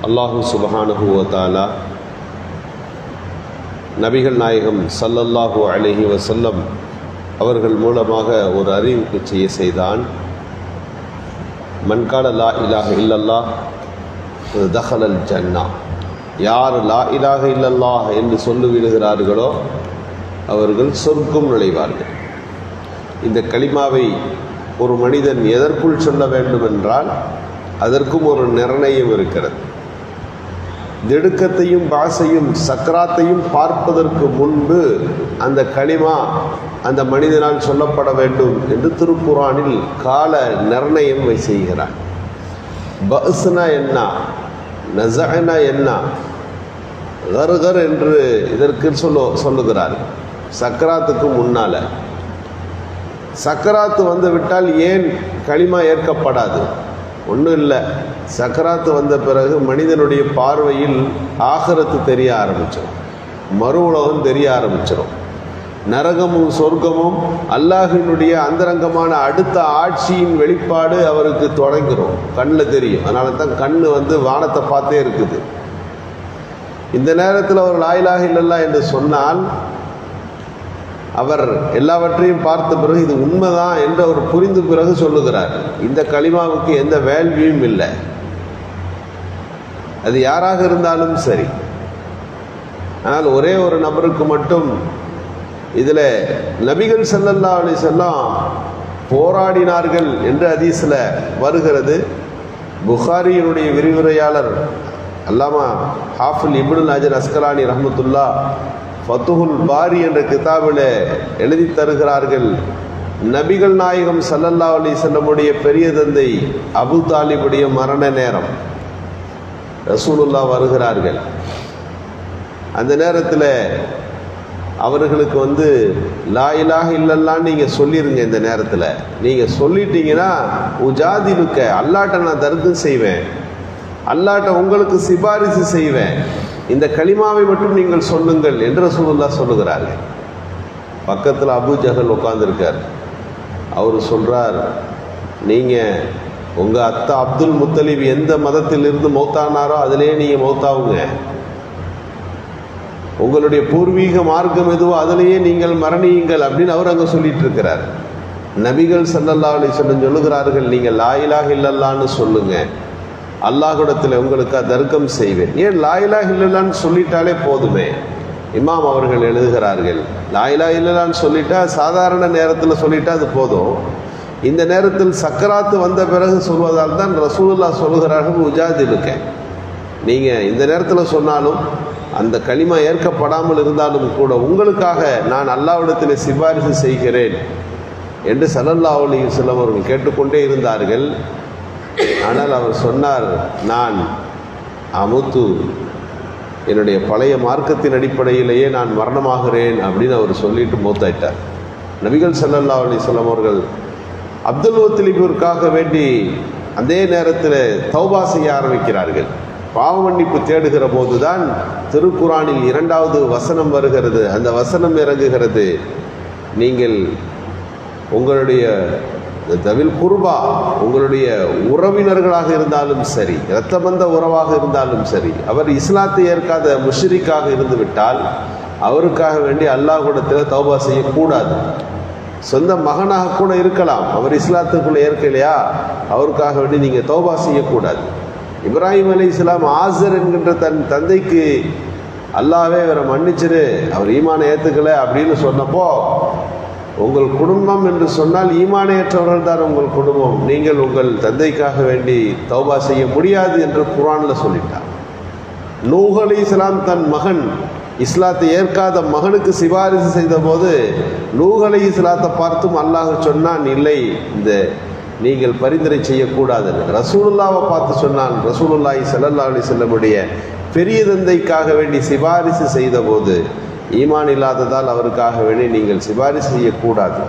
அல்லாஹு சுப்ஹானஹு வ தஆலா நபிகள் நாயகம் ஸல்லல்லாஹு அலைஹி வஸல்லம் அவர்கள் மூலமாக ஒரு அறிவிப்பு செய்தான். மன் கால லா இலாஹ இல்லல்லாஹ் தஹலல் ஜன்னா, யார் லா இலாஹ இல்லல்லாஹ் என்று சொல்லிவிடுகிறார்களோ அவர்கள் சொர்க்கம் நுழைவார்கள். இந்த கலிமாவை ஒரு மனிதன் எதற்குள் சொல்ல வேண்டும் என்றால் அதற்கும் ஒரு நிர்ணயம் இருக்கிறது. திடுக்கத்தையும் பாசையும் சக்கராத்தையும் பார்ப்பதற்கு முன்பு அந்த கலிமா அந்த மனிதனால் சொல்லப்பட வேண்டும் என்று திருக்குரானில் கால நிர்ணயம் செய்கிறார். பஸ்னா என்ன, நஸஅனா என்ன, கர்கர் என்று இதற்கு சொல்லுகிறார். சக்கராத்துக்கு முன்னால் சக்கராத்து வந்து விட்டால் ஏன் கலிமா ஏற்கப்படாது? ஒன்றும் இல்லை, சக்கராத்து வந்த பிறகு மனிதனுடைய பார்வையில் ஆகிரத்து தெரிய ஆரம்பிச்சிடும், மறு உலகம் தெரிய ஆரம்பிச்சிடும், நரகமும் சொர்க்கமும் அல்லாஹினுடைய அந்தரங்கமான அடுத்த ஆட்சியின் வெளிப்பாடு அவருக்கு தொடங்கிடும், கண்ணில் தெரியும். அதனால தான் கண்ணு வந்து வானத்தை பார்த்தே இருக்குது. இந்த நேரத்தில் அவர் லா இலாஹ இல்லல்லாஹ் என்று சொன்னால் அவர் எல்லாவற்றையும் பார்த்த பிறகு இது உண்மைதான் என்று அவர் புரிந்து பிறகு சொல்லுகிறார். இந்த கலிமாவுக்கு எந்த வேல்வியும் இல்லை, அது யாராக இருந்தாலும் சரி. ஆனால் ஒரே ஒரு நபருக்கு மட்டும் இதில் நபிகள் ஸல்லல்லாஹு அலைஹி வஸல்லம் போராடினார்கள் என்று ஹதீஸில் வருகிறது. புகாரியினுடைய விரிவுரையாளர் அல்லாமா ஹாஃபில் இப்னுல் ஹஜர் அஸ்கலானி ரஹ்மத்துல்லாஹ் ஃபத்துஹுல் பாரி என்ற கிதாபில் எழுதி தருகிறார்கள். நபிகள் நாயகம் ஸல்லல்லாஹு அலைஹி வஸல்லமுடைய பெரிய தந்தை அபு தாலிபுடைய மரண நேரம் ரசூலுல்லாஹ் வருகிறார்கள். அந்த நேரத்தில் அவர்களுக்கு வந்து லா இலாஹ இல்லல்லாஹ்னு நீங்கள் சொல்லிடுங்க. இந்த நேரத்தில் நீங்கள் சொல்லிட்டீங்கன்னா உஜாதிலுக்க, அல்லாட்ட நான் தர்க்கம் செய்வேன், அல்லாட்ட உங்களுக்கு சிபாரிசு செய்வேன், இந்த கலிமாவை மட்டும் நீங்கள் சொல்லுங்கள் என்று ரசூலுல்லாஹ் சொல்லுகிறார்கள். பக்கத்தில் அபூ ஜஹல் உட்கார்ந்துருக்கார். அவர் சொல்கிறார், நீங்கள் உங்கள் அத்தா அப்துல் முத்தலிப் எந்த மதத்திலிருந்து மௌத்தானாரோ அதிலே நீங்கள் மௌத்தாவுங்க, உங்களுடைய பூர்வீக மார்க்கம் எதுவோ அதிலேயே நீங்கள் மரணியுங்கள் அப்படின்னு அவர் அங்கே சொல்லிட்டு இருக்கிறார். நபிகள் ஸல்லல்லாஹு அலைஹி வஸல்லம் சொல்லுகிறார்கள், நீங்கள் லா இலாஹ இல்லல்லாஹ்னு சொல்லுங்கள், அல்லாஹ்விடத்தில் உங்களுக்கு தர்க்கம் செய்வேன். ஏன் லா இலாஹ இல்லல்லாஹ்னு சொல்லிட்டாலே போதுமே. இமாம் அவர்கள் எழுதுகிறார்கள், லா இலாஹ இல்லல்லாஹ்னு சொல்லிட்டா சாதாரண நேரத்தில் சொல்லிட்டா அது போதும். இந்த நேரத்தில் சக்கராத்து வந்த பிறகு சொல்வதால் தான் ரசூலுல்லாஹ் சொல்லுகிறார்கள், உஜாதிலுக்க, நீங்கள் இந்த நேரத்தில் சொன்னாலும் அந்த கலிமா ஏற்கப்படாமல் இருந்தாலும் கூட உங்களுக்காக நான் அல்லாஹ்விடத்தில் சிபாரிசு செய்கிறேன் என்று ஸல்லல்லாஹு அலைஹி வஸல்லம் அவர்கள் கேட்டுக்கொண்டே இருந்தார்கள். ஆனால் அவர் சொன்னார், நான் அமுத்து, என்னுடைய பழைய மார்க்கத்தின் அடிப்படையிலேயே நான் மரணமாகிறேன் அப்படின்னு அவர் சொல்லிட்டு மௌத்தாயிட்டார். நபிகள் ஸல்லல்லாஹு அலைஹி வஸல்லம் அவர்கள் அப்துல் முத்தலிபிற்காக வேண்டி அதே நேரத்தில் தௌபா செய்ய ஆரம்பிக்கிறார்கள். பாவ மன்னிப்பு தேடுகிற போதுதான் திருக்குரானில் 2வது வசனம் வருகிறது. அந்த வசனம் இறங்குகிறது, நீங்கள் உங்களுடைய தவில் குர்பா, உங்களுடைய உறவினர்களாக இருந்தாலும் சரி, இரத்தபந்த உறவாக இருந்தாலும் சரி, அவர் இஸ்லாத்தை ஏற்காத முஷ்ரிக்காக இருந்து விட்டால் அவருக்காக வேண்டி அல்லாஹ்விடத்தில் தௌபா செய்யக்கூடாது. சொந்த மகனாக கூட இருக்கலாம், அவர் இஸ்லாத்துக்குள்ளே ஏற்கலையா, அவருக்காக வேண்டி நீங்கள் தௌபா செய்யக்கூடாது. இப்ராஹிம் அலைஹிஸ்ஸலாம் ஆசர் என்கின்ற தன் தந்தைக்கு அல்லாஹ்வே இவரை மன்னிச்சிரு, அவர் ஈமானை ஏற்றுக்கலை அப்படின்னு சொன்னப்போ, உங்கள் குடும்பம் என்று சொன்னால் ஈமானேற்றவர்கள் தான் உங்கள் குடும்பம், நீங்கள் உங்கள் தந்தைக்காக வேண்டி தௌபா செய்ய முடியாது என்று குர்ஆனில் சொல்லிட்டார். நூஹ் அலைஹிஸ்ஸலாம் தன் மகன் இஸ்லாத்தை ஏற்காத மகனுக்கு சிபாரிசு செய்த போது நூஹ் அலைஹிஸ்ஸலாத்தை பார்த்தும் அல்லாஹ் சொன்னான், இல்லை, இந்த நீங்கள் பரிந்துரை செய்யக்கூடாது. ரசூலுல்லாவை பார்த்து சொன்னான், ரசூலுல்லாஹி ஸல்லல்லாஹு அலைஹி வஸல்லமுடைய பெரிய தந்தைக்காக வேண்டி சிபாரிசு செய்த போது ஈமான் இல்லாததால் அவருக்காக வேண்டி நீங்கள் சிபாரிசு செய்யக்கூடாது.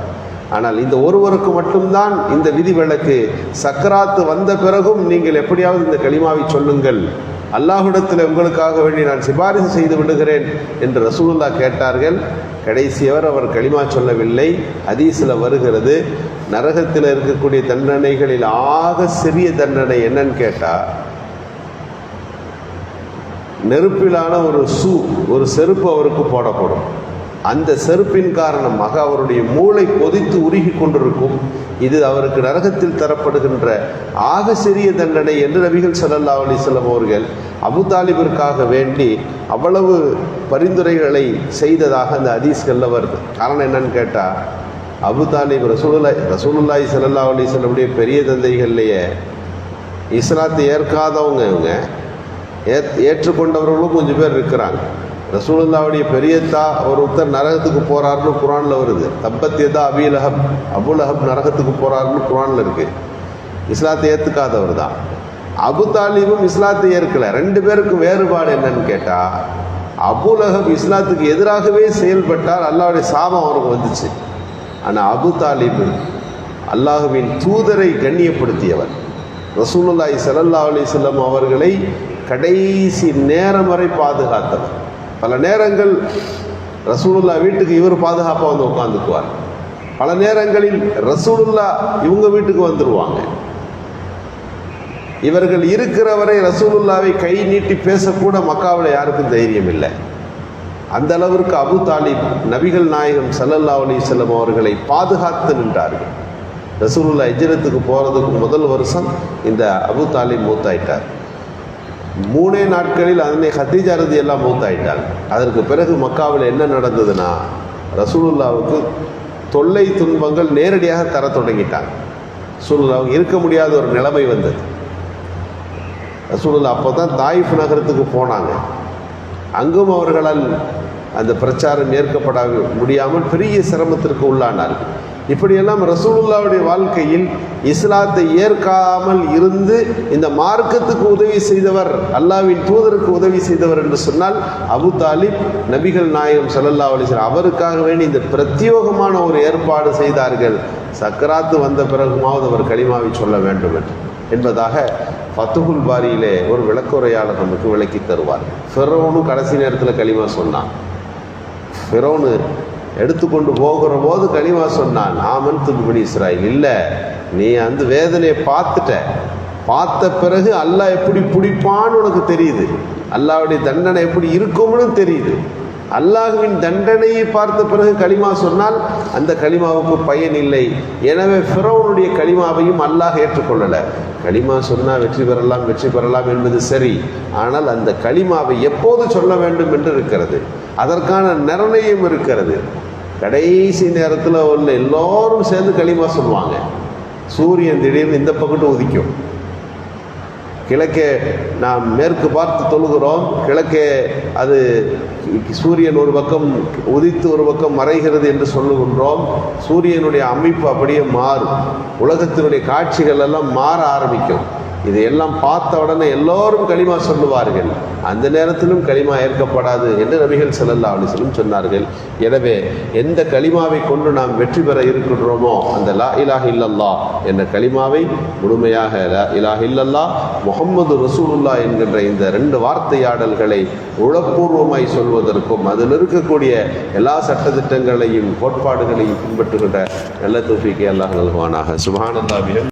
ஆனால் இந்த ஒருவருக்கு மட்டும்தான் இந்த விதி விலக்கு. சக்கராத்து வந்த பிறகும் நீங்கள் எப்படியாவது இந்த கலிமாவை சொல்லுங்கள், அல்லாஹ்விடத்தில் உங்களுக்காக வேண்டி நான் சிபாரிசு செய்து விடுகிறேன் என்று ரசூலுல்லாஹ் கேட்டார்கள். கடைசியவர் அவர் கலிமா சொல்லவில்லை. ஹதீஸில் வருகிறது, நரகத்தில் இருக்கக்கூடிய தண்டனைகளில் ஆக சிறிய தண்டனை என்னன்னு கேட்டால், நெருப்பிலான ஒரு செருப்பு அவருக்கு போடப்படும். அந்த செருப்பின் காரணமாக அவருடைய மூளை கொதித்து உருகி கொண்டிருக்கும். இது அவருக்கு நரகத்தில் தரப்படுகின்ற ஆக சிறிய தண்டனை என்று நபிகள் ஸல்லல்லாஹு அலைஹி வஸல்லம் அவர்கள் அபு தாலிபிற்காக வேண்டி அவ்வளவு பரிந்துரைகளை செய்ததாக அந்த ஹதீஸ்களில் வருது. காரணம் என்னன்னு கேட்டால், அபு தாலிப் ரசூலுல்லாஹி ஸல்லல்லாஹு அலைஹி வஸல்லமுடைய பெரிய தந்தைகள்லேயே இஸ்லாத்தை ஏற்காதவங்க, இவங்க ஏற்றுக்கொண்டவர்களும் கொஞ்சம் பேர் இருக்கிறாங்க. ரசூலுல்லாவுடைய பெரியத்தா ஒருத்தர் நரகத்துக்கு போறாருன்னு குரான்ல வருது. தப்பத்தியதா அபீலஹப், அபுலஹப் நரகத்துக்கு போறாருன்னு குரான்ல இருக்கு. இஸ்லாத்தை ஏற்றுக்காதவர் தான். அபு தாலிபும் இஸ்லாத்தை ஏற்கல. ரெண்டு பேருக்கும் வேறுபாடு என்னன்னு கேட்டா, அபுலஹப் இஸ்லாத்துக்கு எதிராகவே செயல்பட்டார், அல்லாஹ்வுடைய சாபம் அவருக்கு வந்துச்சு. ஆனால் அபு தாலிபு அல்லாஹுவின் தூதரை கண்ணியப்படுத்தியவர். ரசூலுல்லாஹி ஸல்லல்லாஹு அலைஹி வஸல்லம் அவர்களை கடைசி நேரம் வரை பாதுகாத்தவர். பல நேரங்கள் ரசூலுல்லா வீட்டுக்கு இவர் பாதுகாப்பாக வந்து உட்காந்துக்குவார். பல நேரங்களில் ரசூலுல்லா இவங்க வீட்டுக்கு வந்துடுவாங்க. இவர்கள் இருக்கிறவரை ரசூலுல்லாவை கை நீட்டி பேசக்கூட மக்காவில் யாருக்கும் தைரியம் இல்லை. அந்த அளவிற்கு அபு தாலிப் நபிகள் நாயகம் ஸல்லல்லாஹு அலைஹி வஸல்லம் அவர்களை பாதுகாத்து நின்றார்கள். ரசூலுல்லா ஹிஜ்ரத்துக்கு போகிறதுக்கு முதல் வருஷம் இந்த அபு தாலிப் மூத்தாயிட்டார். 3 நாட்களில் அன்னை ஹதீஜா ரலியல்லாஹு மூத்தாயிட்டாங்க. அதற்கு பிறகு மக்காவில் என்ன நடந்ததுன்னா, ரசூலுல்லாவுக்கு தொல்லை துன்பங்கள் நேரடியாக தர தொடங்கிட்டாங்க. ரசூலுல்லாவுக்கு இருக்க முடியாத ஒரு நிலைமை வந்தது. ரசூலுல்லா அப்போ தான் தாயிஃப் நகரத்துக்கு போனாங்க. அங்கும் அவர்களால் அந்த பிரச்சாரம் ஏற்கப்பட முடியாமல் பெரிய சிரமத்திற்கு உள்ளானார்கள். இப்படியெல்லாம் ரசூலுல்லாவுடைய வாழ்க்கையில் இஸ்லாத்தை ஏற்காமல் இருந்து இந்த மார்க்கத்துக்கு உதவி செய்தவர், அல்லாஹ்வின் தூதருக்கு உதவி செய்தவர் என்று சொன்னால் அபு தாலிப் நபிகள் நாயகம் ஸல்லல்லாஹு அலைஹி வஸல்லம் அவருக்காக வேண்டி இந்த பிரத்யோகமான ஒரு ஏற்பாடு செய்தார்கள். சக்கராத்து வந்த பிறகுமாவது அவர் கலிமாவை சொல்ல வேண்டும் என்பதாக ஃபத்துஹுல் பாரியிலே ஒரு விளக்குரையாளர் நமக்கு விளக்கி தருவார். ஃபிரௌனும் கடைசி நேரத்தில் கலிமா சொன்னான். ஃபிரௌனு எடுத்துக்கொண்டு போகிற போது கலிமா சொன்னான், ஆமன்து பிபனி இஸ்ராயில். இல்லை, நீ அந்த வேதனையை பார்த்த பிறகு அல்லாஹ் எப்படி பிடிப்பான்னு உனக்கு தெரியுது, அல்லாஹ்வுடைய தண்டனை எப்படி இருக்கும்னு தெரியுது. அல்லாஹ்வின் தண்டனையை பார்த்த பிறகு கலிமா சொன்னால் அந்த கலிமாவுக்கு பயன் இல்லை. எனவே ஃபிரௌனுடைய கலிமாவையும் அல்லாஹ் ஏற்றுக்கொள்ளலை. கலிமா சொன்னால் வெற்றி பெறலாம் என்பது சரி. ஆனால் அந்த கலிமாவை எப்போது சொல்ல வேண்டும் என்று இருக்கிறது, அதற்கான நிர்ணயம் இருக்கிறது. கடைசி நேரத்தில் உள்ள எல்லோரும் சேர்ந்து கலிமா சொல்லுவாங்க. சூரியன் திடீர்னு இந்த பக்கத்து உதிக்கும். கிழக்கே நாம் மேற்கு பார்த்து தொழுகிறோம், கிழக்கே அது சூரியன் ஒரு பக்கம் உதித்து ஒரு பக்கம் மறைகிறது என்று சொல்லுகின்றோம். சூரியனுடைய அமைப்பு அப்படியே மாறும், உலகத்தினுடைய காட்சிகள் எல்லாம் மாற ஆரம்பிக்கும். இதையெல்லாம் பார்த்த உடனே எல்லோரும் கலிமா சொல்லுவார்கள். அந்த நேரத்திலும் கலிமா ஏற்கப்படாது என்று நபிகள் ஸல்லல்லாஹு அலைஹி வஸல்லம் சொன்னார்கள். எனவே எந்த கலிமாவை கொண்டு நாம் வெற்றி பெற இருக்கின்றோமோ அந்த லா இலாஹ இல்லல்லாஹ் என்ற கலிமாவை முழுமையாக லா இலாஹ இல்லல்லாஹ் முஹம்மது ரசூலுல்லாஹ் என்கின்ற இந்த 2 வார்த்தையாடல்களை உளப்பூர்வமாய் சொல்வதற்கும் அதில் இருக்கக்கூடிய எல்லா சட்டதிட்டங்களையும் கோட்பாடுகளையும் பின்பற்றுகின்ற நல்ல தௌஃபீக்கை அல்லாஹ் நல்குவானாக. சுப்ஹானல்லாஹ்.